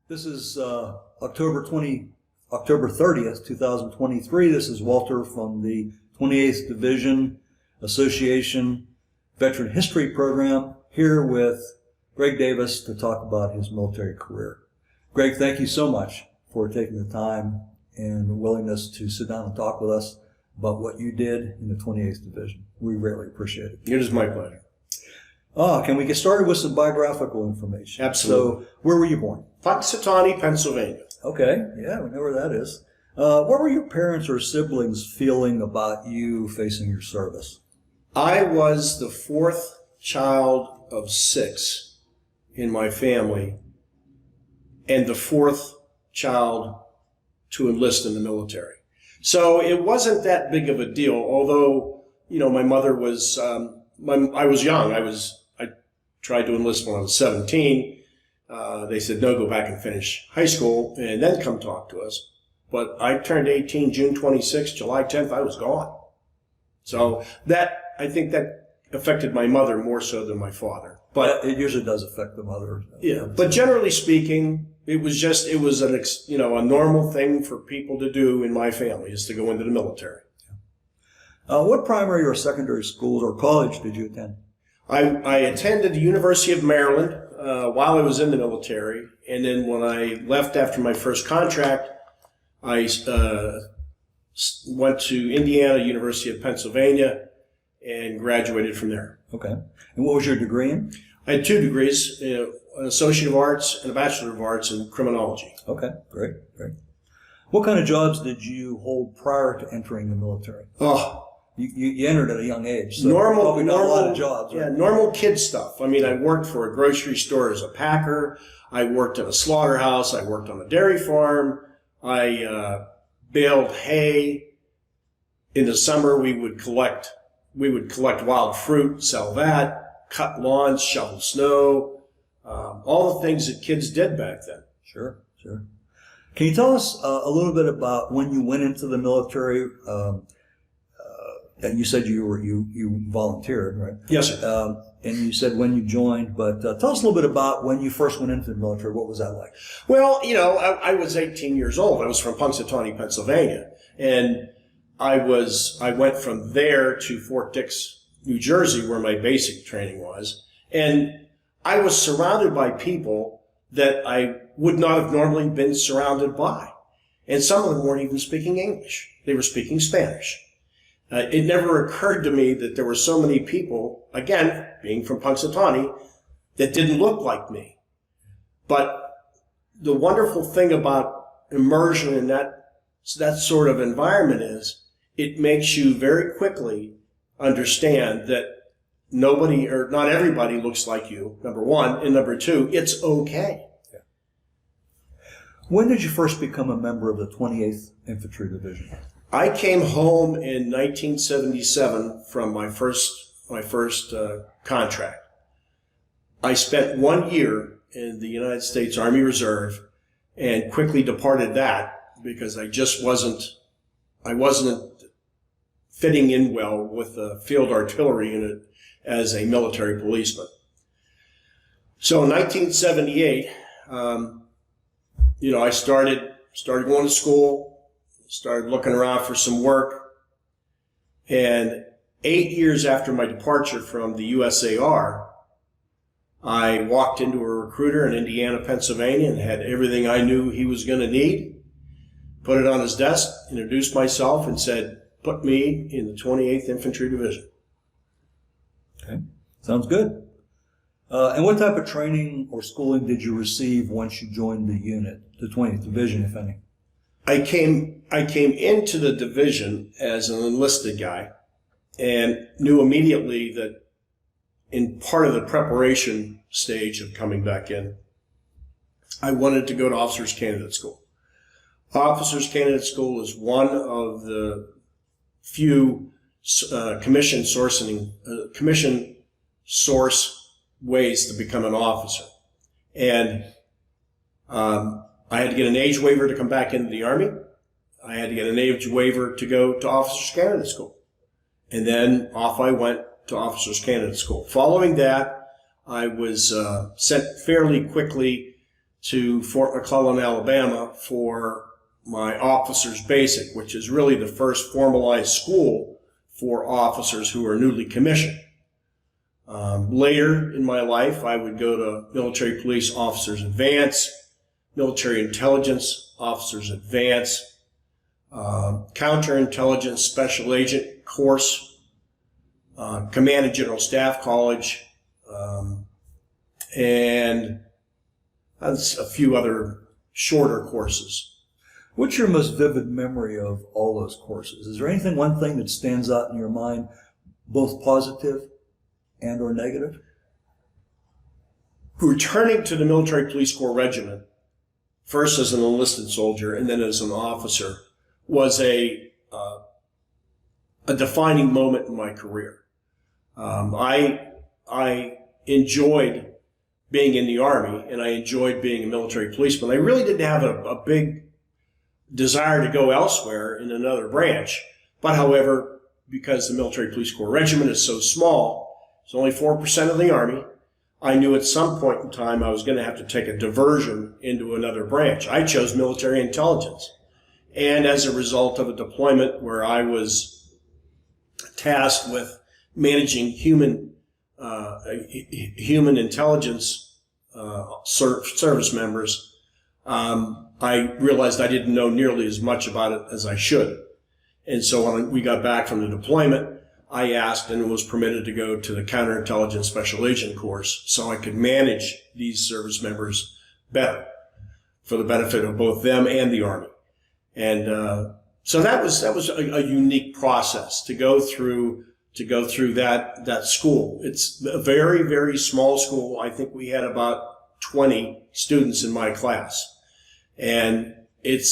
This is October 30th, 2023. This is Walter from the 28th Division Association Veteran History Program, here with Greg Davis to talk about his military career. Greg, thank you so much for taking the time and willingness to sit down and talk with us about what you did in the 28th Division. We really appreciate it. It is my pleasure. Can we get started with some biographical information? Absolutely. So, where were you born? Punxsutawney, Pennsylvania. Okay, yeah, we know where that is. What were your parents or siblings feeling about you facing your service? I was the fourth child of six in my family and the fourth child to enlist in the military. So it wasn't that big of a deal, although, my mother was, I was young. I tried to enlist when I was 17. They said, no, go back and finish high school and then come talk to us. But I turned 18 June 26th, July 10th, I was gone. So I think that affected my mother more so than my father. But it usually does affect the mother. Yeah, but generally speaking, it was a normal thing for people to do in my family, is to go into the military. What primary or secondary schools or college did you attend? I attended the University of Maryland while I was in the military, and then when I left after my first contract, I went to Indiana, University of Pennsylvania, and graduated from there. Okay. And what was your degree in? I had 2 degrees, an Associate of Arts and a Bachelor of Arts in Criminology. Okay, great. What kind of jobs did you hold prior to entering the military? You entered at a young age, so probably not a lot of jobs. Right? Yeah, normal kid stuff. I mean, I worked for a grocery store as a packer. I worked at a slaughterhouse. I worked on a dairy farm. I baled hay. In the summer, we would collect wild fruit, sell that, cut lawns, shovel snow, all the things that kids did back then. Sure. Can you tell us a little bit about when you went into the military? And you said you volunteered, right? Yes, sir. And you said when you joined, but tell us a little bit about when you first went into the military. What was that like? Well, I was 18 years old. I was from Punxsutawney, Pennsylvania, and I went from there to Fort Dix, New Jersey, where my basic training was, and I was surrounded by people that I would not have normally been surrounded by, and some of them weren't even speaking English; they were speaking Spanish. It never occurred to me that there were so many people, again, being from Punxsutawney, that didn't look like me. But the wonderful thing about immersion in that sort of environment is it makes you very quickly understand that nobody or not everybody looks like you, number one, and number two, it's okay. Yeah. When did you first become a member of the 28th Infantry Division? I came home in 1977 from my first contract. I spent 1 year in the United States Army Reserve and quickly departed that because I wasn't fitting in well with the field artillery unit as a military policeman. So in 1978, I started going to school. Started looking around for some work, and 8 years after my departure from the USAR, I walked into a recruiter in Indiana, Pennsylvania, and had everything I knew he was going to need, put it on his desk, introduced myself, and said, put me in the 28th Infantry Division. Okay, sounds good. And what type of training or schooling did you receive once you joined the unit, the 20th Division, if any? I came into the division as an enlisted guy and knew immediately that in part of the preparation stage of coming back in, I wanted to go to Officers Candidate School. Officers Candidate School is one of the few commission source ways to become an officer. And I had to get an age waiver to come back into the Army. I had to get an age waiver to go to Officers Candidate School. And then off I went to Officers Candidate School. Following that, I was sent fairly quickly to Fort McClellan, Alabama for my officer's basic, which is really the first formalized school for officers who are newly commissioned. Later in my life, I would go to military police officers advance, military intelligence officers advance, counterintelligence special agent course, command and general staff college, and a few other shorter courses. What's your most vivid memory of all those courses? Is there anything, one thing that stands out in your mind, both positive and or negative? Returning to the Military Police Corps Regiment, first as an enlisted soldier and then as an officer, was a defining moment in my career. I enjoyed being in the Army, and I enjoyed being a military policeman. I really didn't have a big desire to go elsewhere in another branch. But however, because the Military Police Corps Regiment is so small, it's only 4% of the Army, I knew at some point in time I was going to have to take a diversion into another branch. I chose military intelligence. And as a result of a deployment where I was tasked with managing human intelligence service members, I realized I didn't know nearly as much about it as I should. And so when we got back from the deployment, I asked and was permitted to go to the counterintelligence special agent course so I could manage these service members better for the benefit of both them and the Army. And so that was a unique process to go through that school. It's a very, very small school. I think we had about 20 students in my class. And it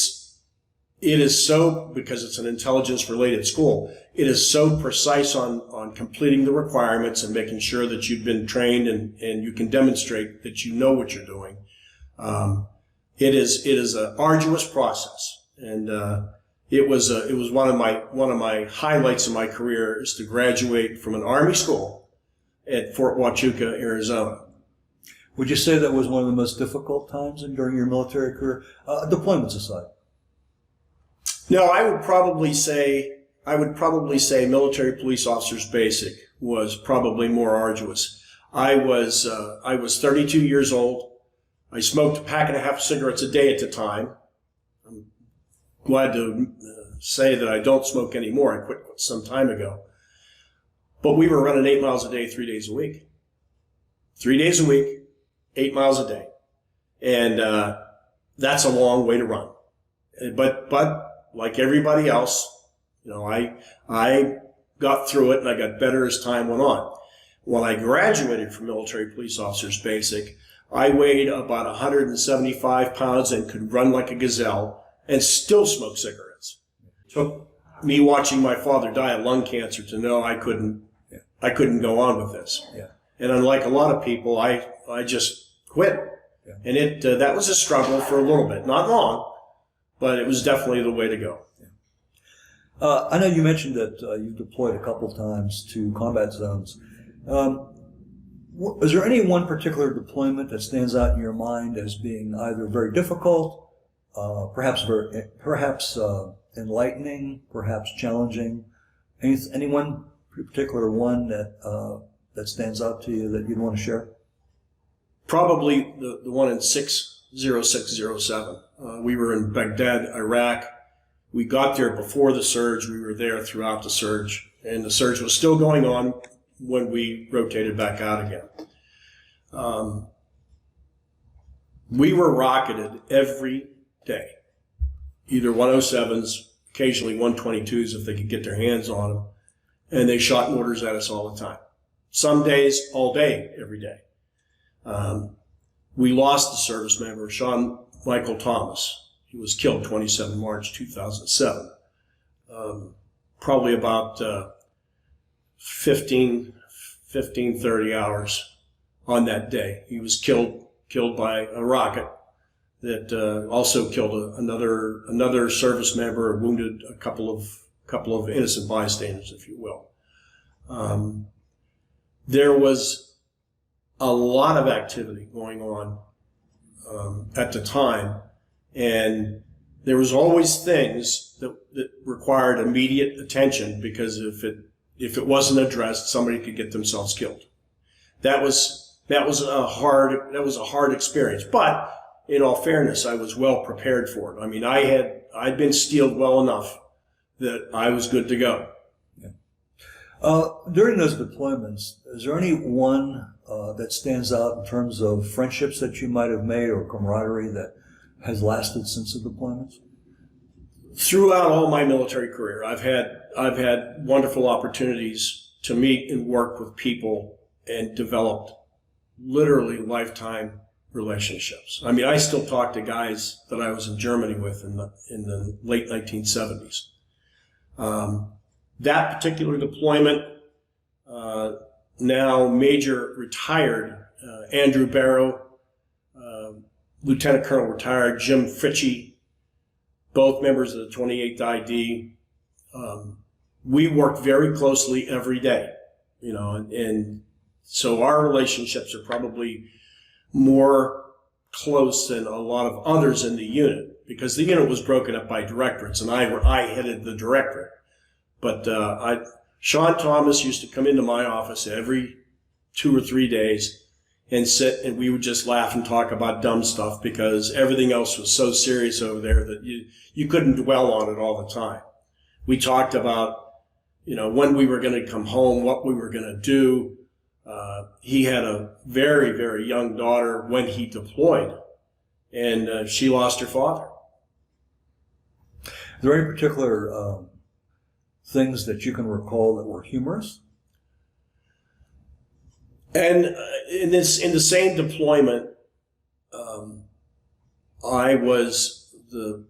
is so, because it's an intelligence related school, it is so precise on completing the requirements and making sure that you've been trained and you can demonstrate that you know what you're doing. It is an arduous process. And it was one of my highlights of my career is to graduate from an Army school at Fort Huachuca, Arizona. Would you say that was one of the most difficult times during your military career, deployments aside? No, I would probably say military police officer's basic was probably more arduous. I was 32 years old. I smoked a pack and a half of cigarettes a day at the time. I'm glad to say that I don't smoke anymore. I quit some time ago. But we were running 8 miles a day, 3 days a week. 3 days a week, 8 miles a day. And that's a long way to run. But like everybody else, you know, I got through it and I got better as time went on. When I graduated from military police officer's basic, I weighed about 175 pounds and could run like a gazelle and still smoke cigarettes. Took me watching my father die of lung cancer to know I couldn't go on with this. Yeah. And unlike a lot of people, I just quit. Yeah. And that was a struggle for a little bit, not long, but it was definitely the way to go. Yeah. I know you mentioned that you've deployed a couple times to combat zones. Is there any one particular deployment that stands out in your mind as being either very difficult, perhaps enlightening, perhaps challenging? Any one particular one that stands out to you that you'd want to share? Probably the one in 60607. We were in Baghdad, Iraq. We got there before the surge. We were there throughout the surge, and the surge was still going on when we rotated back out again. We were rocketed every day, either 107s, occasionally 122s if they could get their hands on them, and they shot mortars at us all the time. Some days, all day, every day. We lost a service member, Sean Michael Thomas. He was killed 27 March 2007. Probably about 30 hours on that day. He was killed by a rocket that also killed another service member, wounded a couple of innocent bystanders, if you will. There was a lot of activity going on at the time, and there was always things that required immediate attention, because if it wasn't addressed, somebody could get themselves killed. That was a hard experience, but in all fairness, I was well prepared for it. I mean, I'd been steeled well enough that I was good to go. During those deployments, is there any one that stands out in terms of friendships that you might have made or camaraderie that has lasted since the deployments? Throughout all my military career, I've had wonderful opportunities to meet and work with people and developed literally lifetime relationships. I mean, I still talk to guys that I was in Germany with in the late 1970s. That particular deployment, now Major retired, Andrew Barrow, Lieutenant Colonel retired, Jim Fritchie, both members of the 28th ID. We worked very closely every day, and so our relationships are probably more close than a lot of others in the unit, because the unit was broken up by directorates, and I headed the directorate. But Sean Thomas used to come into my office every 2 or 3 days and sit, and we would just laugh and talk about dumb stuff, because everything else was so serious over there that you couldn't dwell on it all the time. We talked about, when we were going to come home, what we were going to do. He had a very, very young daughter when he deployed, and she lost her father. Is there any particular things that you can recall that were humorous? And in the same deployment, I was the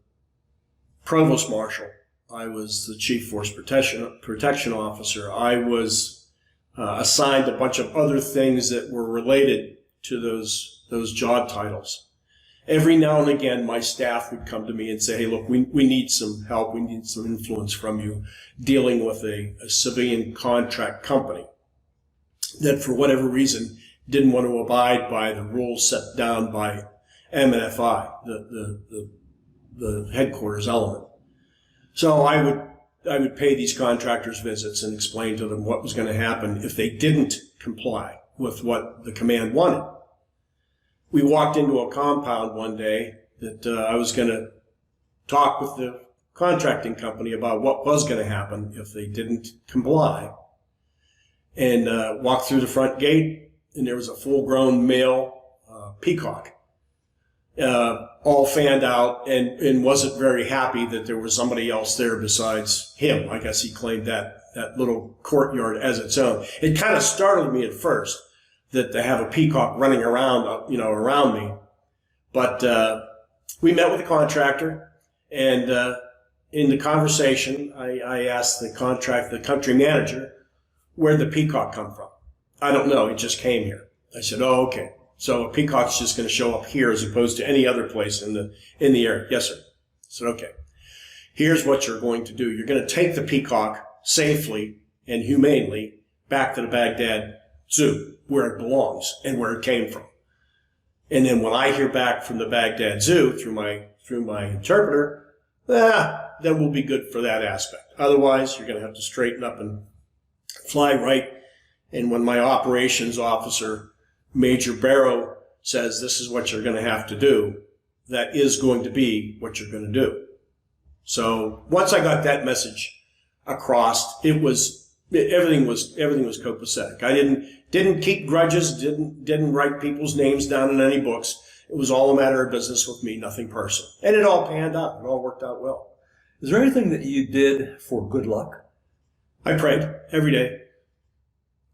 provost marshal. I was the chief force protection officer. I was assigned a bunch of other things that were related to those job titles. Every now and again, my staff would come to me and say, "Hey, look, we need some help. We need some influence from you dealing with a civilian contract company that, for whatever reason, didn't want to abide by the rules set down by MNFI, the headquarters element." So I would pay these contractors visits and explain to them what was going to happen if they didn't comply with what the command wanted. We walked into a compound one day that I was going to talk with the contracting company about what was going to happen if they didn't comply, and walked through the front gate, and there was a full-grown male peacock, all fanned out, and wasn't very happy that there was somebody else there besides him. I guess he claimed that little courtyard as its own. It kind of startled me at first that they have a peacock running around, around me. But we met with the contractor, and in the conversation, I asked the country manager, where'd the peacock come from? "I don't know, it just came here." I said, "Oh, okay. So a peacock's just going to show up here as opposed to any other place in the area." "Yes, sir." I said, "Okay. Here's what you're going to do. You're going to take the peacock safely and humanely back to the Baghdad Zoo, where it belongs and where it came from. And then when I hear back from the Baghdad Zoo through my interpreter, then we'll be good for that aspect. Otherwise, you're going to have to straighten up and fly right." And when my operations officer, Major Barrow, says this is what you're going to have to do, that is going to be what you're going to do. So once I got that message across, everything was copacetic. I didn't keep grudges, didn't write people's names down in any books. It was all a matter of business with me, nothing personal. And it all panned out. It all worked out well. Is there anything that you did for good luck? I prayed every day.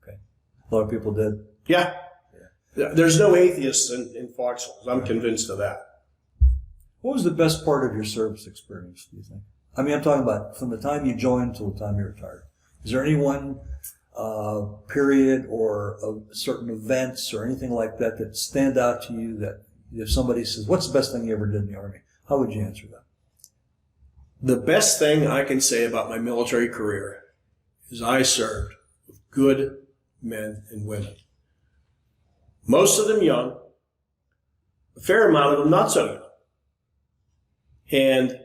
Okay. A lot of people did. Yeah. There's no atheists in foxholes. I'm convinced of that. What was the best part of your service experience, do you think? I mean, I'm talking about from the time you joined till the time you retired. Is there any one period or certain events or anything like that that stand out to you that if somebody says, "What's the best thing you ever did in the Army?" How would you answer that? The best thing I can say about my military career is I served with good men and women. Most of them young, a fair amount of them not so young. And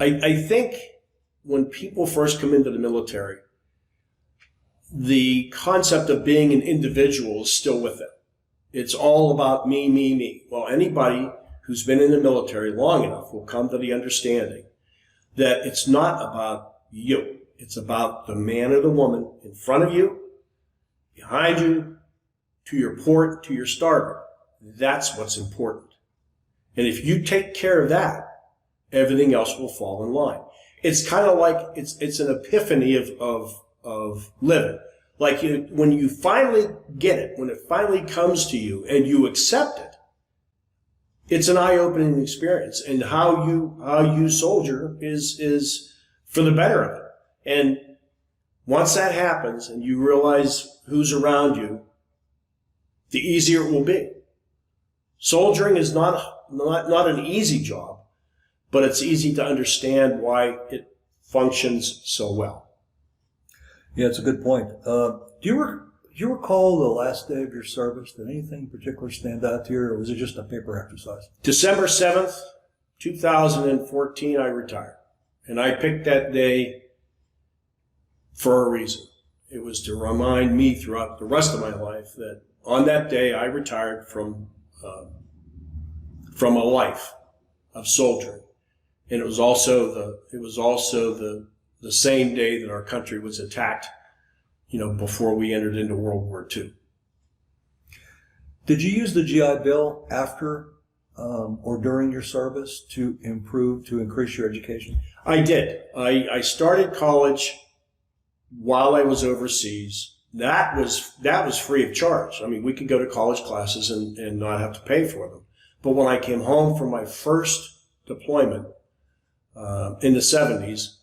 I think when people first come into the military, the concept of being an individual is still with them. It's all about me, me, me. Well, anybody who's been in the military long enough will come to the understanding that it's not about you. It's about the man or the woman in front of you, behind you, to your port, to your starboard. That's what's important. And if you take care of that, everything else will fall in line. It's kind of like it's an epiphany of living. Like when you finally get it, when it finally comes to you and you accept it, it's an eye-opening experience. And how you soldier is for the better of it. And once that happens and you realize who's around you, the easier it will be. Soldiering is not an easy job, but it's easy to understand why it functions so well. Yeah, it's a good point. Do you recall the last day of your service? Did anything in particular stand out to you, or was it just a paper exercise? December 7th, 2014, I retired. And I picked that day for a reason. It was to remind me throughout the rest of my life that on that day I retired from a life of soldiering. And it was also the same day that our country was attacked, before we entered into World War II. Did you use the GI Bill after or during your service to increase your education? I did. I started college while I was overseas. That was free of charge. I mean, we could go to college classes and not have to pay for them. But when I came home from my first deployment in the 70s,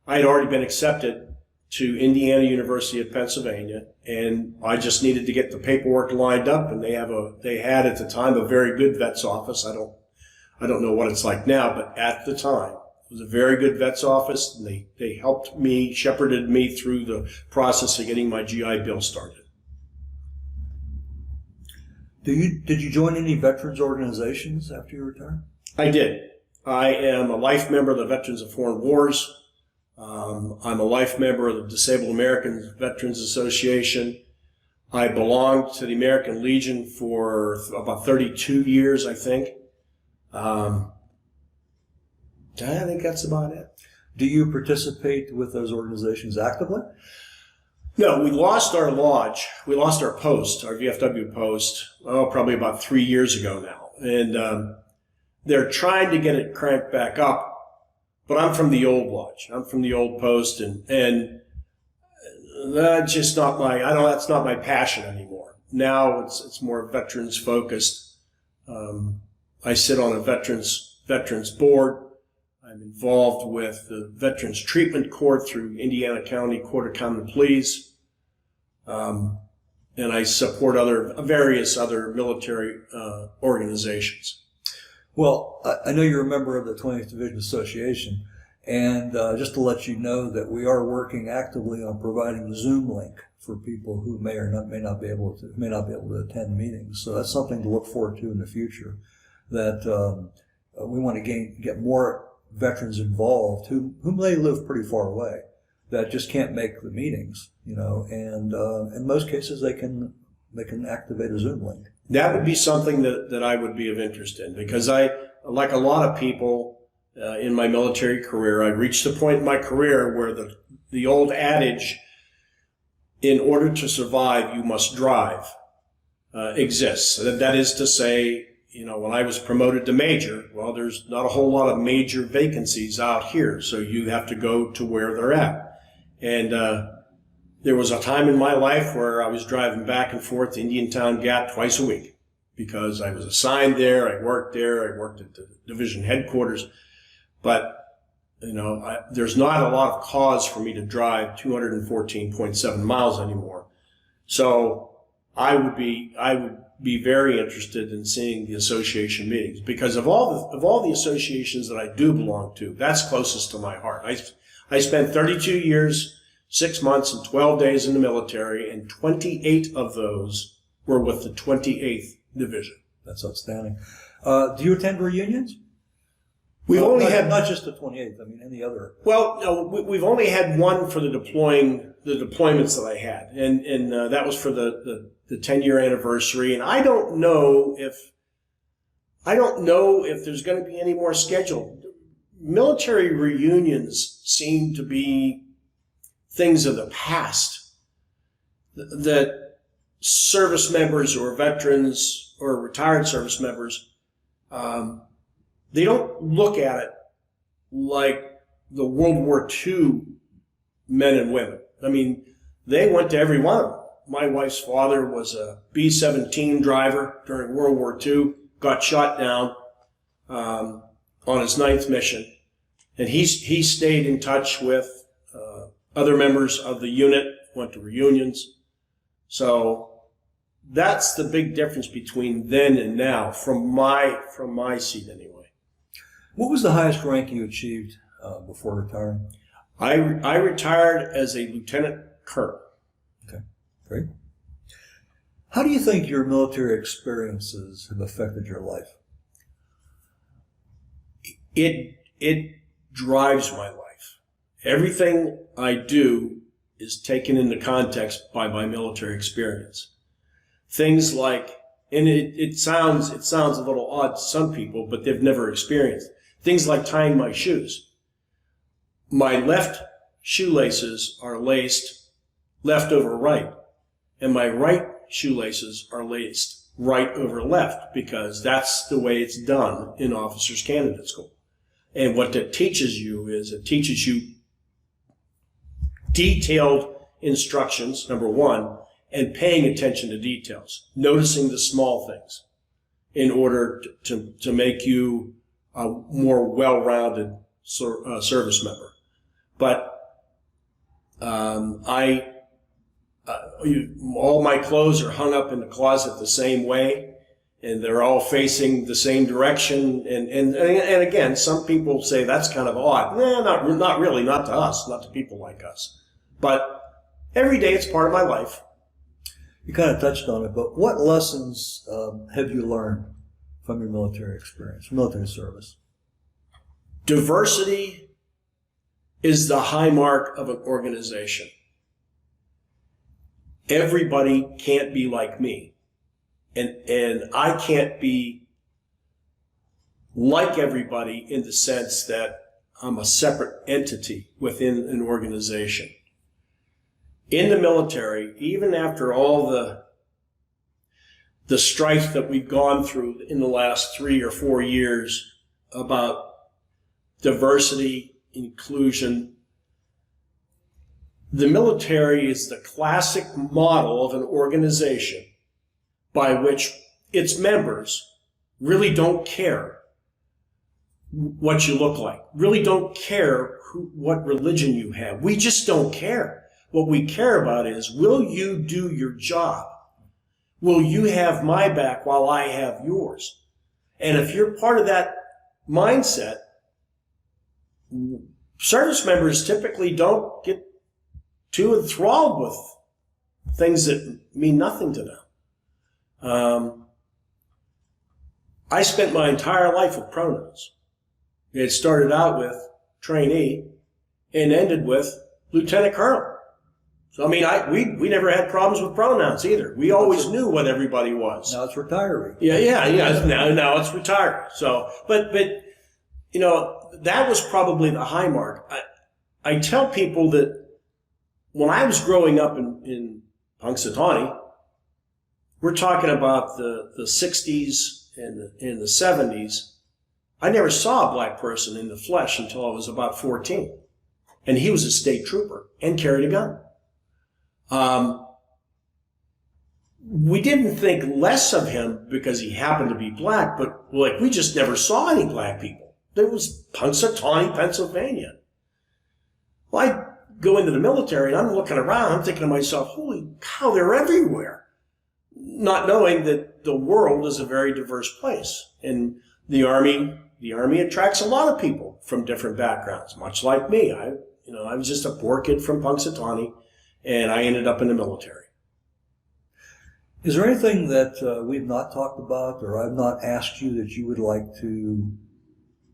I had already been accepted to Indiana University of Pennsylvania, and I just needed to get the paperwork lined up. And they had at the time a very good vet's office. I don't know what it's like now, but at the time it was a very good vet's office. And they helped me, shepherded me through the process of getting my GI Bill started. Did you join any veterans organizations after you retired? I did. I am a life member of the Veterans of Foreign Wars. I'm a life member of the Disabled Americans Veterans Association. I belonged to the American Legion for about 32 years, I think. I think that's about it. Do you participate with those organizations actively? No, we lost our lodge. We lost our post, our VFW post, probably about 3 years ago now. And they're trying to get it cranked back up. But I'm from the old lodge. I'm from the old post, and that's just that's not my passion anymore. Now it's more veterans focused. I sit on a veterans board. I'm involved with the Veterans Treatment Court through Indiana County Court of Common Pleas. And I support various other military organizations. Well, I know you're a member of the 20th Division Association, and just to let you know that we are working actively on providing a Zoom link for people who may not be able to attend meetings. So that's something to look forward to in the future. That we want to get more veterans involved who may live pretty far away, that just can't make the meetings, and in most cases they can activate a Zoom link. That would be something that I would be of interest in, because I, like a lot of people in my military career, I reached a point in my career where the old adage, in order to survive, you must drive, exists. That is to say, when I was promoted to major, well, there's not a whole lot of major vacancies out here, so you have to go to where they're at. And there was a time in my life where I was driving back and forth to Indiantown Gap twice a week because I was assigned there. I worked there. I worked at the division headquarters. But, there's not a lot of cause for me to drive 214.7 miles anymore. So I would be very interested in seeing the association meetings, because of all the associations that I do belong to, that's closest to my heart. I spent 32 years, 6 months and 12 days in the military, and 28 of those were with the 28th Division. That's outstanding. Do you attend reunions? We've only had not just the 28th. I mean, any other. Well, no, we've only had one for the deployments that I had, and that was for the 10-year anniversary. And I don't know if there's going to be any more scheduled. Military reunions seem to be things of the past that service members or veterans or retired service members, they don't look at it like the World War II men and women. I mean, they went to every one of them. My wife's father was a B-17 driver during World War II, got shot down on his 9th mission. And he stayed in touch with other members of the unit, went to reunions. So that's the big difference between then and now, from my seat anyway. What was the highest rank you achieved before retiring? I retired as a lieutenant colonel. Okay, great. How do you think your military experiences have affected your life? It drives my life. Everything I do is taken into context by my military experience. Things like, and it sounds a little odd to some people, but they've never experienced. Things like tying my shoes. My left shoelaces are laced left over right, and my right shoelaces are laced right over left, because that's the way it's done in officers' candidate school. And what that teaches you is it teaches you detailed instructions, number one, and paying attention to details, noticing the small things in order to make you a more well-rounded service member. But all my clothes are hung up in the closet the same way, and they're all facing the same direction. And again, some people say that's kind of odd. Nah, not really, not to us, not to people like us. But every day it's part of my life. You kind of touched on it, but what lessons have you learned from your military experience, military service? Diversity is the high mark of an organization. Everybody can't be like me. And I can't be like everybody in the sense that I'm a separate entity within an organization. In the military, even after all the strife that we've gone through in the last 3 or 4 years about diversity, inclusion, the military is the classic model of an organization by which its members really don't care what you look like, really don't care what religion you have. We just don't care. What we care about is, will you do your job? Will you have my back while I have yours? And if you're part of that mindset, service members typically don't get too enthralled with things that mean nothing to them. I spent my entire life with pronouns. It started out with trainee and ended with lieutenant colonel. So, I mean, we never had problems with pronouns either. We always knew what everybody was. Now it's retiree. Yeah. Now it's retired. So, but you know, that was probably the high mark. I tell people that when I was growing up in Punxsutawney, we're talking about the 60s and the 70s. I never saw a black person in the flesh until I was about 14. And he was a state trooper and carried a gun. We didn't think less of him because he happened to be black, but like we just never saw any black people. There was Punxsutawney, Pennsylvania. Well, I go into the military and I'm looking around, I'm thinking to myself, holy cow, they're everywhere. Not knowing that the world is a very diverse place. And the Army attracts a lot of people from different backgrounds, much like me. I was just a poor kid from Punxsutawney, and I ended up in the military. Is there anything that we've not talked about or I've not asked you that you would like to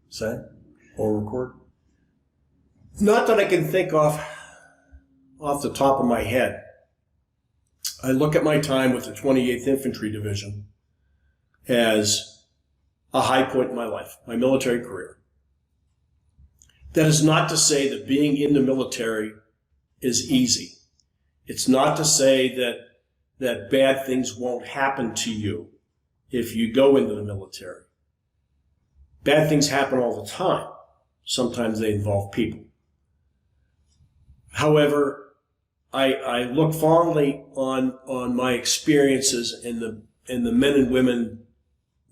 say or record? Not that I can think off the top of my head. I look at my time with the 28th Infantry Division as a high point in my life, my military career. That is not to say that being in the military is easy. It's not to say that bad things won't happen to you if you go into the military. Bad things happen all the time. Sometimes they involve people. However, I look fondly on my experiences and the men and women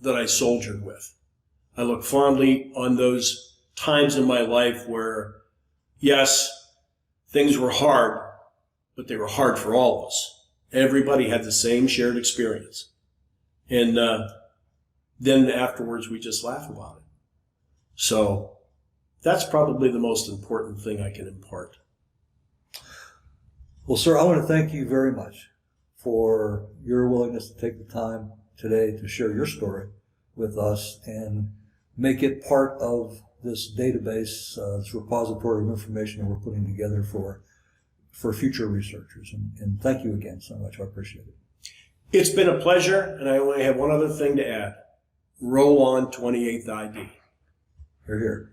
that I soldiered with. I look fondly on those times in my life where, yes, things were hard, but they were hard for all of us. Everybody had the same shared experience. And then afterwards, we just laugh about it. So that's probably the most important thing I can impart. Well, sir, I want to thank you very much for your willingness to take the time today to share your story with us and make it part of this database, this repository of information that we're putting together for future researchers. And thank you again so much. I appreciate it. It's been a pleasure, and I only have one other thing to add. Roll on 28th ID. Hear, hear.